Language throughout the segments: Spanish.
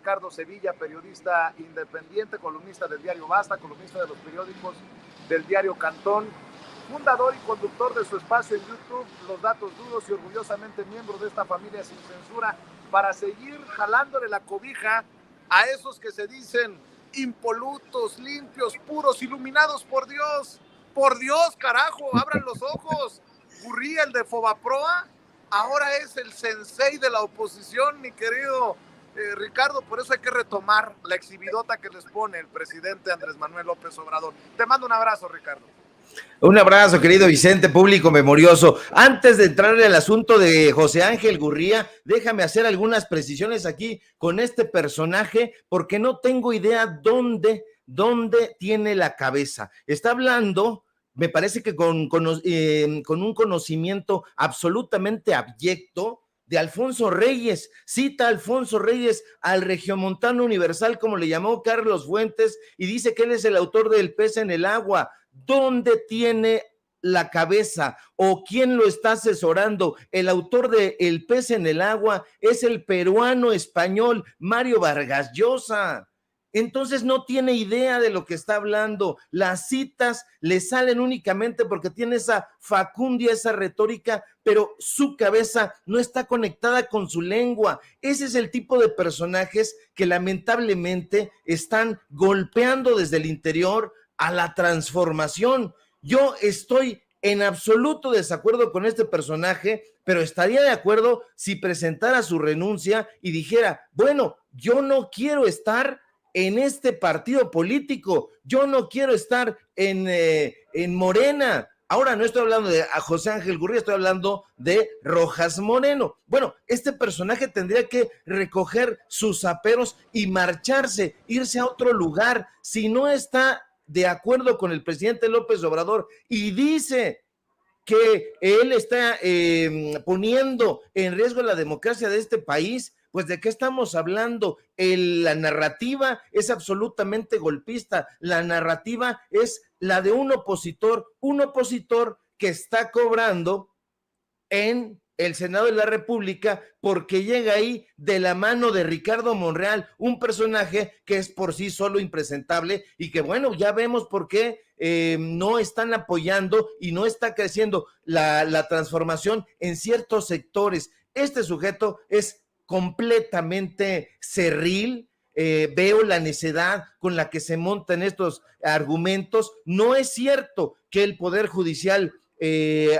Ricardo Sevilla, periodista independiente, columnista del diario Basta, columnista de los periódicos del diario Cantón, fundador y conductor de su espacio en YouTube, Los Datos Duros, y orgullosamente miembro de esta familia sin censura, para seguir jalándole la cobija a esos que se dicen impolutos, limpios, puros, iluminados por Dios. Por Dios, carajo, abran los ojos. Gurría, el de Fobaproa, ahora es el sensei de la oposición, mi querido Ricardo. Por eso hay que retomar la exhibidota que les pone el presidente Andrés Manuel López Obrador. Te mando un abrazo, Ricardo. Un abrazo, querido Vicente, público memorioso. Antes de entrar en el asunto de José Ángel Gurría, déjame hacer algunas precisiones aquí con este personaje, porque no tengo idea dónde tiene la cabeza. Está hablando, me parece que con un conocimiento absolutamente abyecto, de Alfonso Reyes. Cita a Alfonso Reyes, al regiomontano universal, como le llamó Carlos Fuentes, y dice que él es el autor del Pez en el Agua. ¿Dónde tiene la cabeza o quién lo está asesorando? El autor de El Pez en el Agua es el peruano español Mario Vargas Llosa. Entonces no tiene idea de lo que está hablando. Las citas le salen únicamente porque tiene esa facundia, esa retórica, pero su cabeza no está conectada con su lengua. Ese es el tipo de personajes que lamentablemente están golpeando desde el interior a la transformación. Yo estoy en absoluto desacuerdo con este personaje, pero estaría de acuerdo si presentara su renuncia y dijera, bueno, yo no quiero estar en este partido político, yo no quiero estar en Morena. Ahora no estoy hablando de José Ángel Gurría, estoy hablando de Rojas Moreno. Bueno, este personaje tendría que recoger sus aperos y marcharse, irse a otro lugar. Si no está de acuerdo con el presidente López Obrador y dice que él está poniendo en riesgo la democracia de este país, pues ¿de qué estamos hablando? La narrativa es absolutamente golpista, la narrativa es la de un opositor que está cobrando en el Senado de la República porque llega ahí de la mano de Ricardo Monreal, un personaje que es por sí solo impresentable y que bueno, ya vemos por qué no están apoyando y no está creciendo la transformación en ciertos sectores. Este sujeto es completamente cerril. Veo la necedad con la que se montan estos argumentos. No es cierto que el Poder Judicial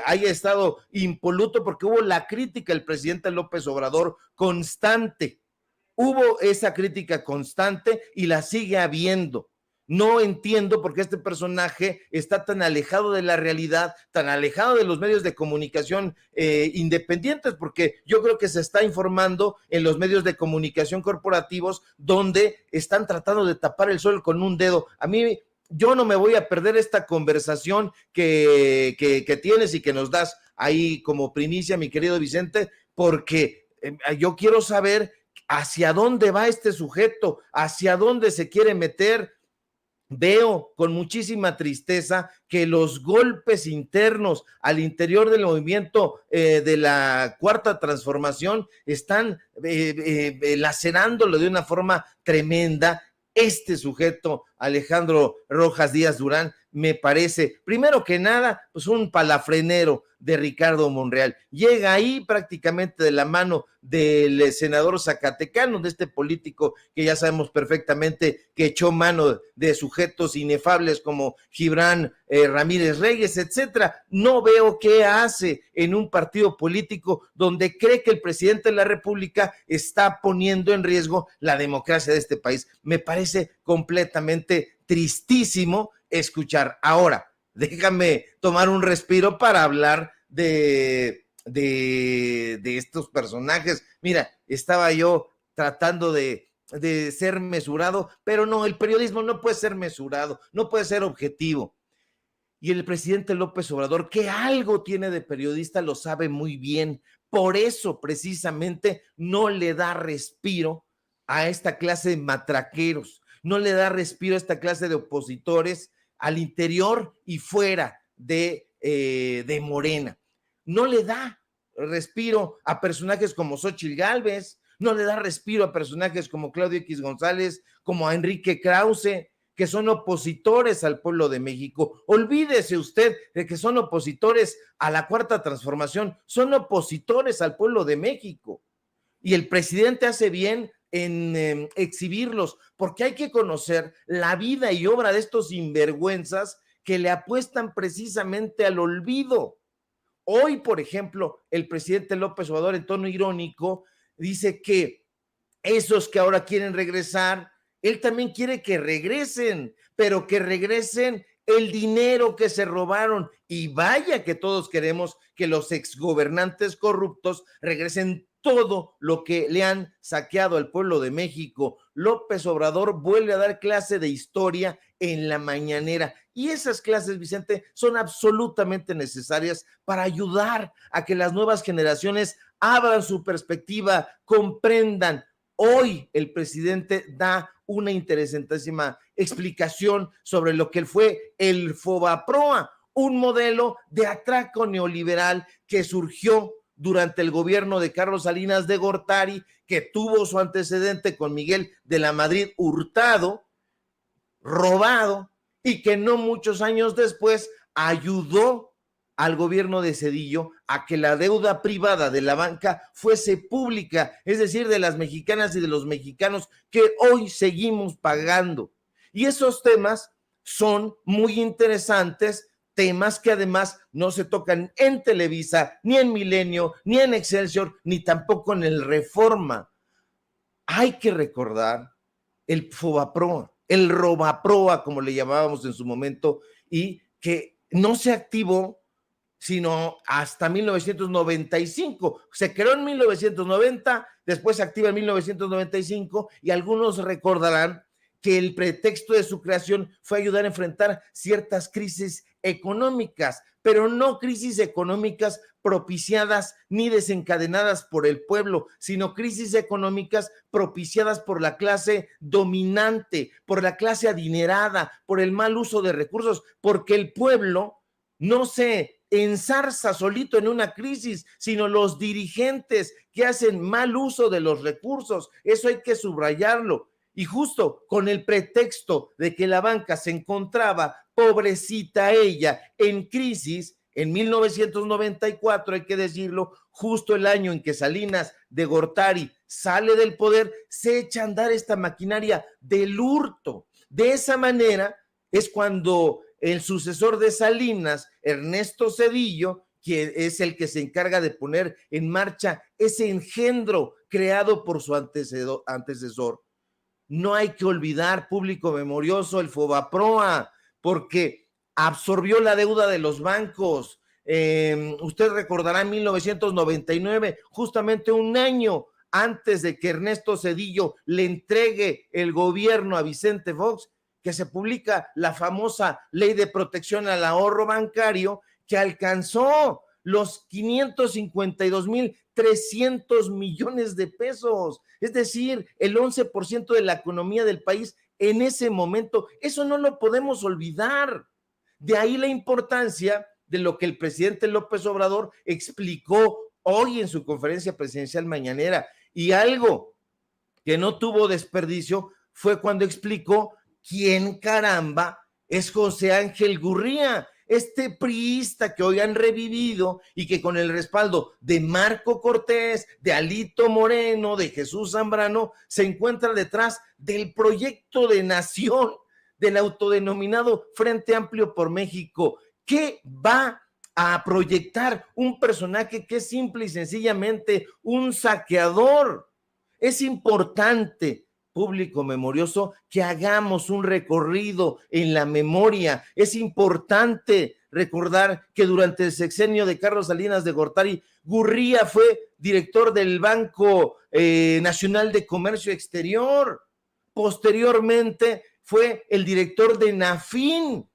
haya estado impoluto, porque hubo la crítica del presidente López Obrador constante. Hubo esa crítica constante y la sigue habiendo. No entiendo por qué este personaje está tan alejado de la realidad, tan alejado de los medios de comunicación independientes, porque yo creo que se está informando en los medios de comunicación corporativos donde están tratando de tapar el sol con un dedo. A mí, yo no me voy a perder esta conversación que tienes y que nos das ahí como primicia, mi querido Vicente, porque yo quiero saber hacia dónde va este sujeto, hacia dónde se quiere meter. Veo con muchísima tristeza que los golpes internos al interior del movimiento de la Cuarta Transformación están lacerándolo de una forma tremenda. Este sujeto, Alejandro Rojas Díaz Durán, me parece, primero que nada, pues un palafrenero de Ricardo Monreal. Llega ahí prácticamente de la mano del senador zacatecano, de este político que ya sabemos perfectamente que echó mano de sujetos inefables como Gibran Ramírez Reyes, etcétera. No veo qué hace en un partido político donde cree que el presidente de la República está poniendo en riesgo la democracia de este país. Me parece completamente tristísimo escuchar. Ahora, déjame tomar un respiro para hablar de estos personajes. Mira, estaba yo tratando de ser mesurado, pero no, el periodismo no puede ser mesurado, no puede ser objetivo. Y el presidente López Obrador, que algo tiene de periodista, lo sabe muy bien. Por eso, precisamente, no le da respiro a esta clase de matraqueros, no le da respiro a esta clase de opositores al interior y fuera de Morena. No le da respiro a personajes como Xóchitl Gálvez, no le da respiro a personajes como Claudio X González, como a Enrique Krause, que son opositores al pueblo de México. Olvídese usted de que son opositores a la Cuarta Transformación, son opositores al pueblo de México. Y el presidente hace bien en exhibirlos, porque hay que conocer la vida y obra de estos sinvergüenzas que le apuestan precisamente al olvido. Hoy, por ejemplo, el presidente López Obrador, en tono irónico, dice que esos que ahora quieren regresar, él también quiere que regresen, pero que regresen el dinero que se robaron. Y vaya que todos queremos que los exgobernantes corruptos regresen todo lo que le han saqueado al pueblo de México. López Obrador vuelve a dar clase de historia en la mañanera. Y esas clases, Vicente, son absolutamente necesarias para ayudar a que las nuevas generaciones abran su perspectiva, comprendan. Hoy el presidente da una interesantísima explicación sobre lo que fue el Fobaproa, un modelo de atraco neoliberal que surgió durante el gobierno de Carlos Salinas de Gortari, que tuvo su antecedente con Miguel de la Madrid Hurtado, robado, y que no muchos años después ayudó al gobierno de Zedillo a que la deuda privada de la banca fuese pública, es decir, de las mexicanas y de los mexicanos que hoy seguimos pagando. Y esos temas son muy interesantes, temas que además no se tocan en Televisa, ni en Milenio, ni en Excelsior, ni tampoco en el Reforma. Hay que recordar el Fobaproa, el Robaproa, como le llamábamos en su momento, y que no se activó sino hasta 1995. Se creó en 1990, después se activa en 1995, y algunos recordarán que el pretexto de su creación fue ayudar a enfrentar ciertas crisis económicas, pero no crisis económicas propiciadas ni desencadenadas por el pueblo, sino crisis económicas propiciadas por la clase dominante, por la clase adinerada, por el mal uso de recursos, porque el pueblo no se enzarza solito en una crisis, sino los dirigentes que hacen mal uso de los recursos. Eso hay que subrayarlo. Y justo con el pretexto de que la banca se encontraba, pobrecita ella, en crisis, en 1994, hay que decirlo, justo el año en que Salinas de Gortari sale del poder, se echa a andar esta maquinaria del hurto. De esa manera es cuando el sucesor de Salinas, Ernesto Zedillo, que es el que se encarga de poner en marcha ese engendro creado por su antecesor. No hay que olvidar, público memorioso, el Fobaproa, porque absorbió la deuda de los bancos. Usted recordará en 1999, justamente un año antes de que Ernesto Zedillo le entregue el gobierno a Vicente Fox, que se publica la famosa Ley de Protección al Ahorro Bancario, que alcanzó los 552,300 millones de pesos, es decir, el 11% de la economía del país en ese momento. Eso no lo podemos olvidar. De ahí la importancia de lo que el presidente López Obrador explicó hoy en su conferencia presidencial mañanera. Y algo que no tuvo desperdicio fue cuando explicó quién caramba es José Ángel Gurría, este priista que hoy han revivido y que con el respaldo de Marco Cortés, de Alito Moreno, de Jesús Zambrano, se encuentra detrás del proyecto de nación del autodenominado Frente Amplio por México. ¿Qué va a proyectar un personaje que es simple y sencillamente un saqueador? Es importante, público memorioso, que hagamos un recorrido en la memoria. Es importante recordar que durante el sexenio de Carlos Salinas de Gortari, Gurría fue director del Banco Nacional de Comercio Exterior. Posteriormente fue el director de Nafin,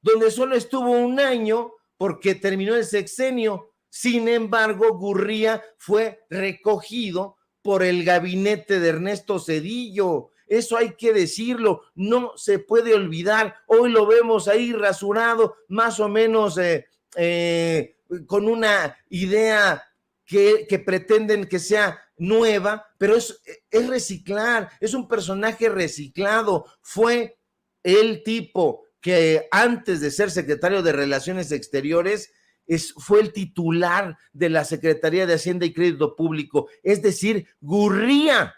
donde solo estuvo un año porque terminó el sexenio. Sin embargo, Gurría fue recogido por el gabinete de Ernesto Zedillo. Eso hay que decirlo, no se puede olvidar. Hoy lo vemos ahí rasurado, más o menos con una idea que pretenden que sea nueva, pero es reciclar, es un personaje reciclado. Fue el tipo que antes de ser secretario de Relaciones Exteriores fue el titular de la Secretaría de Hacienda y Crédito Público, es decir, Gurría,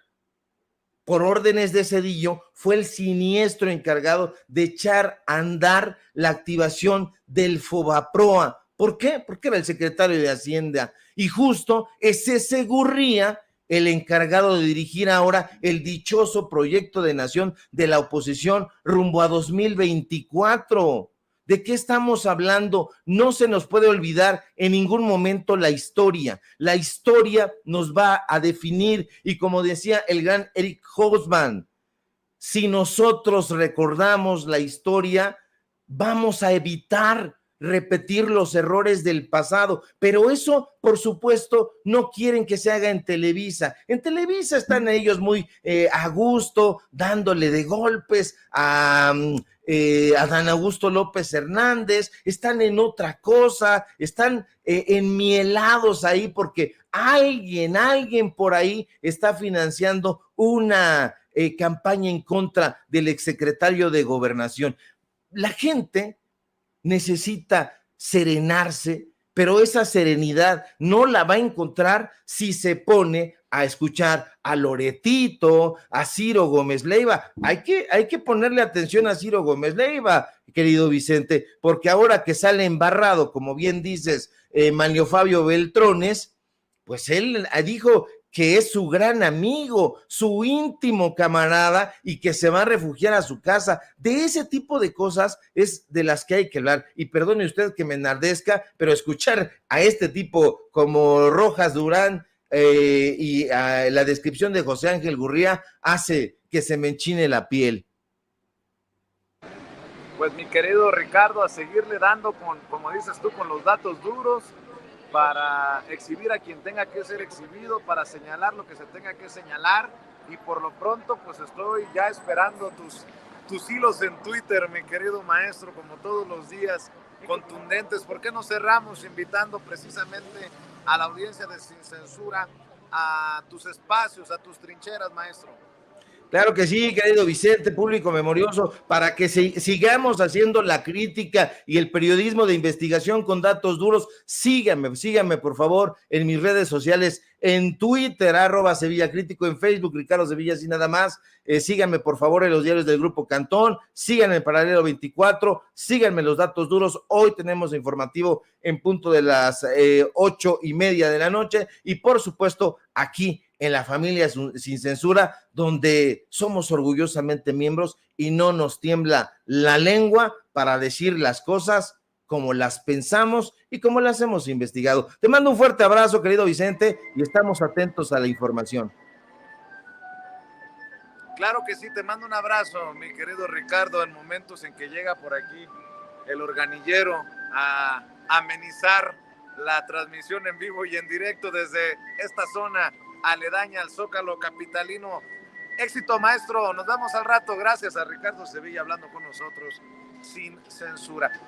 por órdenes de Zedillo, fue el siniestro encargado de echar a andar la activación del Fobaproa. ¿Por qué? Porque era el secretario de Hacienda. Y justo es ese Gurría el encargado de dirigir ahora el dichoso proyecto de nación de la oposición rumbo a 2024. ¿De qué estamos hablando? No se nos puede olvidar en ningún momento la historia. La historia nos va a definir y como decía el gran Eric Hobsbawm, si nosotros recordamos la historia, vamos a evitar repetir los errores del pasado, pero eso, por supuesto, no quieren que se haga en Televisa. En Televisa están ellos muy a gusto, dándole de golpes a Adán Augusto López Hernández, están en otra cosa, están enmielados ahí porque alguien por ahí está financiando una campaña en contra del exsecretario de Gobernación. La gente necesita serenarse, pero esa serenidad no la va a encontrar si se pone a escuchar a Loretito, a Ciro Gómez Leiva. Hay que ponerle atención a Ciro Gómez Leiva, querido Vicente, porque ahora que sale embarrado, como bien dices, Manlio Fabio Beltrones, pues él dijo que es su gran amigo, su íntimo camarada y que se va a refugiar a su casa. De ese tipo de cosas es de las que hay que hablar. Y perdone usted que me enardezca, pero escuchar a este tipo como Rojas Durán y la descripción de José Ángel Gurría hace que se me enchine la piel. Pues mi querido Ricardo, a seguirle dando como dices tú, con los datos duros, para exhibir a quien tenga que ser exhibido, para señalar lo que se tenga que señalar, y por lo pronto pues estoy ya esperando tus hilos en Twitter, mi querido maestro, como todos los días, contundentes. ¿Por qué no cerramos invitando precisamente a la audiencia de Sin Censura a tus espacios, a tus trincheras, maestro? Claro que sí, querido Vicente, público memorioso, para que sigamos haciendo la crítica y el periodismo de investigación con datos duros. Síganme por favor en mis redes sociales, en Twitter, @SevillaCrítico, en Facebook, Ricardo Sevilla, así nada más. Síganme por favor en los diarios del Grupo Cantón, síganme en Paralelo 24, síganme los datos duros. Hoy tenemos informativo en punto de las 8:30 de la noche y por supuesto aquí en la familia Sin Censura, donde somos orgullosamente miembros y no nos tiembla la lengua para decir las cosas como las pensamos y como las hemos investigado. Te mando un fuerte abrazo, querido Vicente, y estamos atentos a la información. Claro que sí, te mando un abrazo, mi querido Ricardo, en momentos en que llega por aquí el organillero a amenizar la transmisión en vivo y en directo desde esta zona aledaña al Zócalo capitalino. Éxito, maestro, nos vemos al rato. Gracias a Ricardo Sevilla hablando con nosotros sin censura.